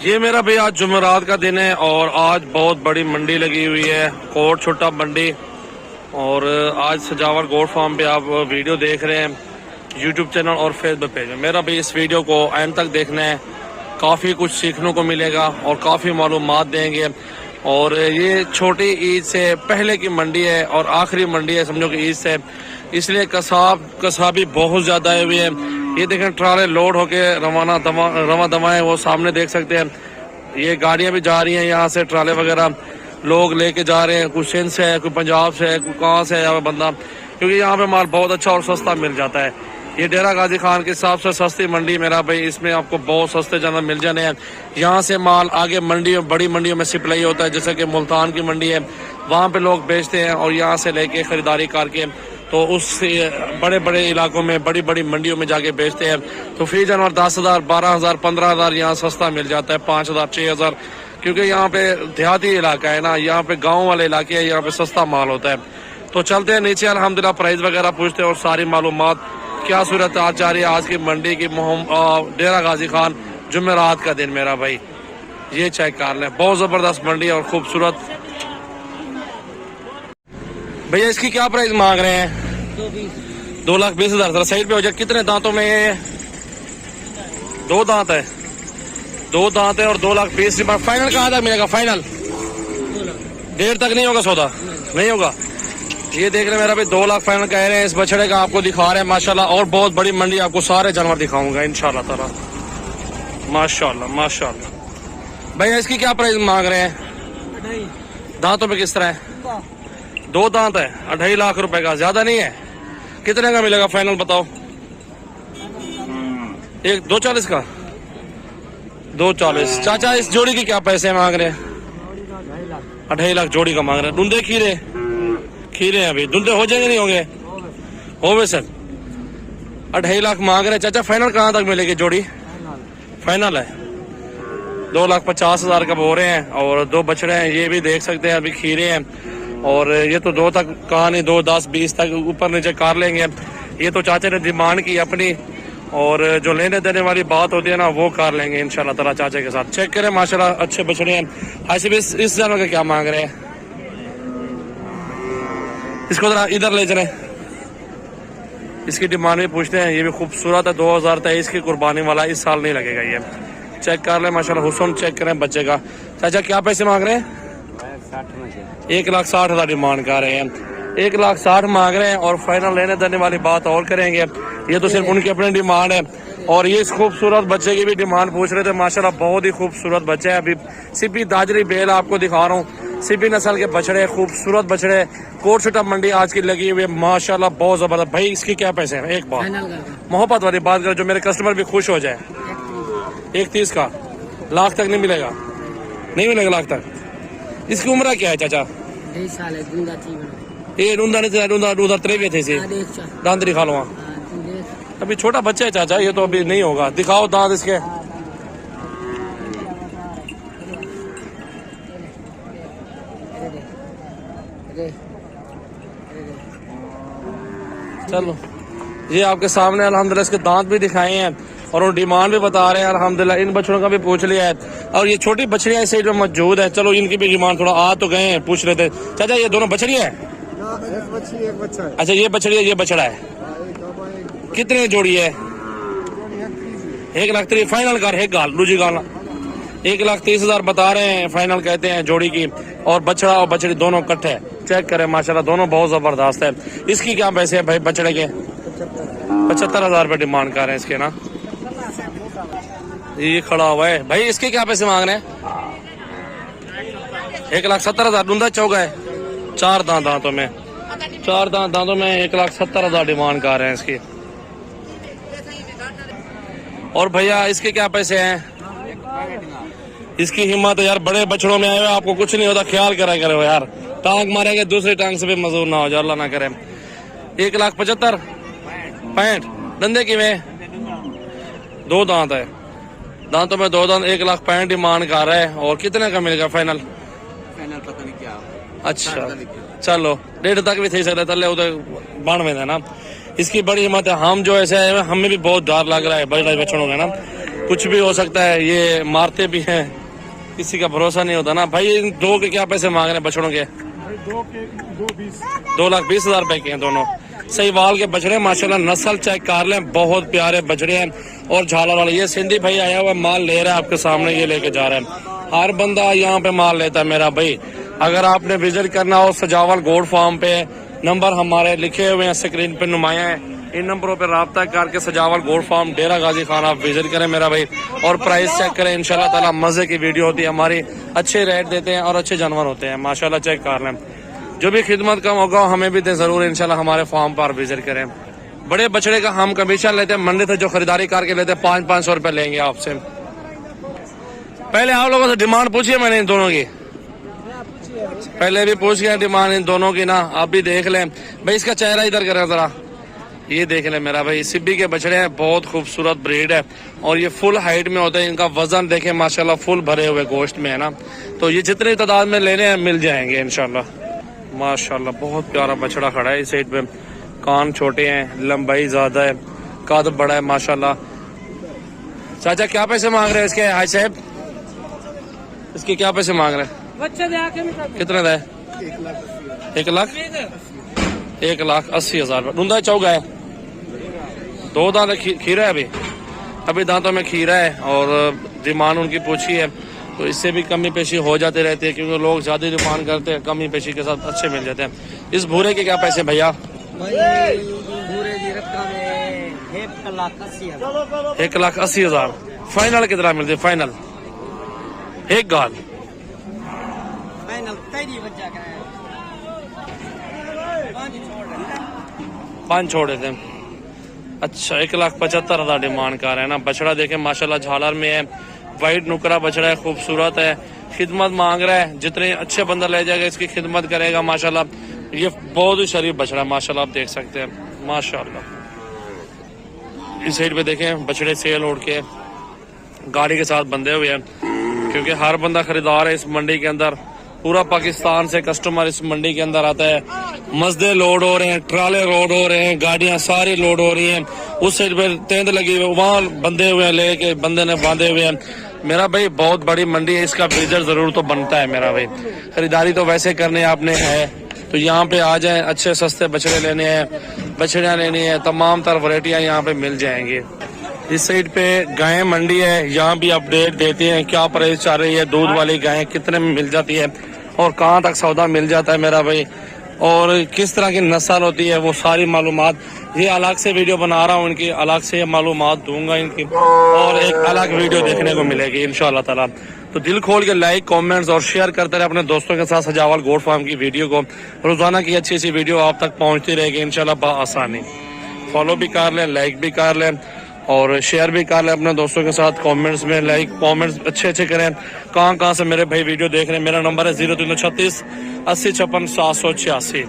ये मेरा भाई आज जुमेरात का दिन है और आज बहुत बड़ी मंडी लगी हुई है, कोट छोटा मंडी। और आज सजावट गोट फार्म पे आप वीडियो देख रहे हैं यूट्यूब चैनल और फेसबुक पेज में। मेरा भी इस वीडियो को एंड तक देखना है, काफ़ी कुछ सीखने को मिलेगा और काफ़ी मालूमात देंगे। और ये छोटी ईद से पहले की मंडी है और आखिरी मंडी है समझो कि ईद से, इसलिए कसाबी बहुत ज़्यादा आए हुए हैं। ये देखें ट्राले लोड होके रवा दमा है, वो सामने देख सकते हैं। ये गाड़ियां भी जा रही हैं यहाँ से, ट्राले वगैरह लोग लेके जा रहे हैं, कुछ सिंध से है, कोई पंजाब से है, कोई कहाँ से है यहाँ पे बंदा, क्योंकि यहाँ पे माल बहुत अच्छा और सस्ता मिल जाता है। ये डेरा गाजी खान के हिसाब से सस्ती मंडी मेरा भाई, इसमें आपको बहुत सस्ते जानवर मिल जाने हैं। यहाँ से माल आगे मंडियों बड़ी मंडियों में सप्लाई होता है, जैसे कि मुल्तान की मंडी है, वहाँ पे लोग बेचते हैं और यहाँ से लेके खरीदारी करके तो उस बड़े बड़े इलाकों में बड़ी बड़ी मंडियों में जाके बेचते हैं। तो फी जानवर 10,000, 12,000, 15,000 यहाँ सस्ता मिल जाता है, 5,000, 6,000, क्योंकि यहाँ पे देहाती इलाका है ना, यहाँ पे गाँव वाले इलाके हैं, यहाँ पे सस्ता माल होता है। तो चलते हैं नीचे, अल्हम्दुलिल्लाह प्राइस वगैरह पूछते हैं और सारी मालूमात क्या सूरत आज जा रही है आज की मंडी की। डेरा गाजी खान जुमेरात का दिन मेरा भाई, ये चेक कर लें, बहुत जबरदस्त मंडी और खूबसूरत। भैया इसकी क्या प्राइस मांग रहे हैं? 2,20,000। जरा साइड पे हो जाए। कितने दांतों में ये? 2 दांत है, 2 दांत है और 2,20,000। फाइनल कहाँ तक मिलेगा? फाइनल 1.5 तक नहीं होगा सौदा? नहीं होगा। ये देख रहे मेरा भाई 2 लाख फाइनल कह रहे हैं इस बछड़े का, आपको दिखा रहे हैं माशाल्लाह। और बहुत बड़ी मंडी, आपको सारे जानवर दिखाऊंगा इंशाल्लाह ताला। माशाल्लाह माशाल्लाह। भैया इसकी क्या प्राइस मांग रहे हैं? दांतों पे किस तरह है? 2 दांत है, 2.5 लाख रुपए का, ज्यादा नहीं है। कितने का मिलेगा फाइनल बताओ? 2,40 का? 2,40। चाचा इस जोड़ी के क्या पैसे मांग रहे हैं? 2.5 लाख जोड़ी का मांग रहे हैं। धुंधे खीरे हैं अभी, धुंधे हो जाएंगे नहीं होंगे? होवे सर। 2.5 लाख मांग रहे हैं चाचा। फाइनल कहाँ तक मिलेगी जोड़ी? फाइनल है 2,50,000 का बोल रहे हैं। और 2 बछड़े हैं, ये भी देख सकते हैं, अभी खीरे हैं। और ये तो 2 तक कहा नहीं, 2, 10, 20 तक ऊपर नीचे कर लेंगे। ये तो चाचा ने डिमांड की अपनी, और जो लेने देने वाली बात होती है ना वो कर लेंगे इंशाल्लाह ताला चाचा के साथ। चेक करें माशाल्लाह अच्छे बछड़े हैं। ऐसे भी इस जानवर का क्या मांग रहे हैं? इसको जरा इधर ले चले, इसकी डिमांड भी पूछते हैं। ये भी खूबसूरत है, 2023 की कुर्बानी वाला, इस साल नहीं लगेगा ये। चेक कर ले माशाल्लाह, हुस्न चेक करें बच्चे का। चाचा क्या पैसे मांग रहे हैं? 1,60,000 डिमांड कर रहे हैं। 1,60,000 मांग रहे हैं और फाइनल लेने देने वाली बात और करेंगे। ये तो सिर्फ उनकी अपनी डिमांड है। और ये इस खूबसूरत बच्चे की भी डिमांड पूछ रहे थे माशाल्लाह, बहुत ही खूबसूरत बच्चे है। अभी सिपी दाजरी बेल आपको दिखा रहा हूँ, सिपी नस्ल के बछड़े, खूबसूरत बछड़े, कोट छोटा मंडी आज की लगी हुई है माशाल्लाह, बहुत जबरदस्त। भाई इसकी क्या पैसे हैं? एक बार मोहब्बत वाली बात करो, जो मेरे कस्टमर भी खुश हो जाए। 1,30 का, लाख तक नहीं मिलेगा? नहीं मिलेगा लाख तक। इसकी उम्र क्या है चाचा? 2 साल है। ये डूंदा त्रेवे थे से दांत दिखा लो। अभी छोटा बच्चा है चाचा, ये तो अभी नहीं होगा। दिखाओ दांत इसके। चलो ये आपके सामने अल्हम्दुलिल्लाह इसके दांत भी दिखाए हैं और डिमांड भी बता रहे हैं अल्हम्दुलिल्लाह। इन बछड़ों का भी पूछ लिया है और ये छोटी बछड़ियां इस साइड में मौजूद है। चलो इनकी भी डिमांड थोड़ा आ तो गए हैं, पूछ लेते। चाचा ये दोनों बछड़ियां है? अच्छा ये बछड़िया, ये बछड़ा है। कितने जोड़ी है? 1,30,000 फाइनल कर, एक गाल दूजी गाल 1,30,000 बता रहे हैं फाइनल कहते हैं जोड़ी की। और बछड़ा और बछड़ी दोनों इकट्ठे। चेक करें माशाल्लाह, दोनों बहुत जबरदस्त है। इसकी क्या पैसे है भाई बछड़े के? 75,000 रुपए डिमांड कर रहे हैं इसके ना। ये खड़ा हुआ है भाई, इसके क्या पैसे मांग रहे हैं? 1,70,000। दूंधा चौका है, 4 दांतों में, 4 दांतों में 1,70,000 डिमांड कर रहे हैं इसकी। और भैया इसके क्या पैसे हैं? इसकी हिम्मत है यार, बड़े बछड़ों में आए हुए, आपको कुछ नहीं होता, ख्याल करा करो यार। टांग मारेंगे दूसरी टांग से भी मजदूर ना हो जाए, अल्लाह ना करे। 1,75,000 65 धंधे की में 2 दांत है, दांतों में 2 दांत, 1,65,000 डिमांड कर रहा है। और कितने का मिलेगा फाइनल? पता नहीं क्या। अच्छा चलो 1.5 तक भी थी सकता, तले उधर 92 है ना। इसकी बड़ी हिम्मत है। हम जो ऐसे है हमें भी बहुत डर लग रहा है बड़े बछड़ों का ना। कुछ भी हो सकता है, ये मारते भी हैं, किसी का भरोसा नहीं होता ना भाई। इन दो के क्या पैसे मांग रहे हैं बछड़ों के? 2,20,000 रुपए के हैं दोनों। सही वाल के बछड़े माशाल्लाह, नस्ल चेक कर लें, बहुत प्यारे बछड़े हैं और झालर वाले। ये सिंधी भाई आया हुआ माल ले रहा है आपके सामने, ये लेके जा रहे हैं। हर बंदा यहाँ पे माल लेता है मेरा भाई। अगर आपने विजिट करना हो सजावल गोट फार्म पे, नंबर हमारे लिखे हुए हैं स्क्रीन पे नुमाया है, इन नंबरों पे राब्ता करके सजावल गोट फार्म डेरा गाजी खान आप विजिट करें मेरा भाई, और प्राइस चेक करें। इंशाल्लाह ताला मजे की वीडियो होती है हमारी, अच्छे रेट देते हैं और अच्छे जानवर होते हैं माशाल्लाह। चेक कर लें, जो भी खिदमत का मौका हो हमें भी दें जरूर, इंशाल्लाह हमारे फार्म पर विजिट करें। बड़े बछड़े का हम कमीशन लेते हैं, मंडी से जो खरीदारी करके लेते हैं 500-500 रुपए लेंगे आपसे। पहले आप लोगों से डिमांड पूछिए मैंने इन दोनों की, पहले भी पूछ गया डिमांड इन दोनों की ना, आप भी देख लें भाई। इसका चेहरा इधर करें जरा, ये देख लें मेरा भाई। सिब्बी के बछड़े हैं, बहुत खूबसूरत ब्रीड है और ये फुल हाइट में होते हैं। इनका वजन देखें माशाल्लाह, फुल भरे हुए गोश्त में है ना, तो ये जितनी तादाद में लेने हैं मिल जाएंगे इंशाल्लाह माशाल्लाह। बहुत प्यारा बछड़ा खड़ा है इस साइड पे, कान छोटे हैं, लंबाई ज्यादा है, कद बड़ा है माशाल्लाह। चाचा क्या पैसे मांग रहे हैं इसके? हाय साहब, इसके क्या पैसे मांग रहे हैं? कितने का है? 1,80,000। दूंदा चौगा है, 2 दांत खीरा है अभी दांतों में खीरा है और डिमांड उनकी पूछी है, तो इससे भी कमी पेशी हो जाती रहती है क्योंकि लोग ज्यादा डिमांड करते हैं, कमी पेशी के साथ अच्छे मिल जाते हैं। इस भूरे के क्या पैसे भैया? 1,80,000। फाइनल कितना मिलते? फाइनल एक गाल पांच छोड़ देते हैं। अच्छा, 1,75,000 डिमांड कर रहे हैं ना। बछड़ा देखे माशाल्लाह झालर में है, वाइट नुकरा बछड़ा है, खूबसूरत है, खिदमत मांग रहा है। जितने अच्छे बंदा ले जाएगा इसकी खिदमत करेगा माशाल्लाह। ये बहुत ही शरीफ बछड़ा है माशाल्लाह, आप देख सकते हैं माशाल्लाह। इस साइड पे देखें बछड़े सेल उड़ के गाड़ी के साथ बंधे हुए हैं क्योंकि हर बंदा खरीदार है इस मंडी के अंदर। पूरा पाकिस्तान से कस्टमर इस मंडी के अंदर आता है। मजदे लोड हो रहे हैं, ट्राले लोड हो रहे हैं, गाड़ियां सारी लोड हो रही हैं। उस साइड पे तेंद लगी हुई, वहाँ बंधे हुए हैं, लेके बंदे ने बांधे हुए हैं मेरा भाई। बहुत बड़ी मंडी है, इसका विजिट जरूर तो बनता है मेरा भाई। खरीदारी तो वैसे करने आपने है तो यहाँ पे आ जाए, अच्छे सस्ते बछड़े लेने हैं, बछड़ियाँ लेनी है, तमाम तरह वैरायटियाँ यहाँ पे मिल जाएंगी। इस साइड पे गाय मंडी है, यहाँ भी अपडेट देते हैं क्या प्राइस चल रही है, दूध वाली गाय कितने में मिल जाती है और कहाँ तक सौदा मिल जाता है मेरा भाई, और किस तरह की नस्ल होती है, वो सारी मालूमात। ये अलग से वीडियो बना रहा हूँ, इनकी अलग से मालूमात दूंगा इनकी, और एक अलग वीडियो देखने को मिलेगी इंशाल्लाह ताला। तो दिल खोल के लाइक, कमेंट्स और शेयर करते रहे अपने दोस्तों के साथ सजावल गोट फार्म की वीडियो को। रोजाना की अच्छी अच्छी वीडियो आप तक पहुँचती रहेगी इंशाल्लाह बआसानी। फॉलो भी कर लें, लाइक भी कर लें और शेयर भी कर लें अपने दोस्तों के साथ। कमेंट्स में लाइक कमेंट्स अच्छे अच्छे करें। कहाँ से मेरे भाई वीडियो देख रहे हैं? मेरा नंबर है 0336 80 56 786।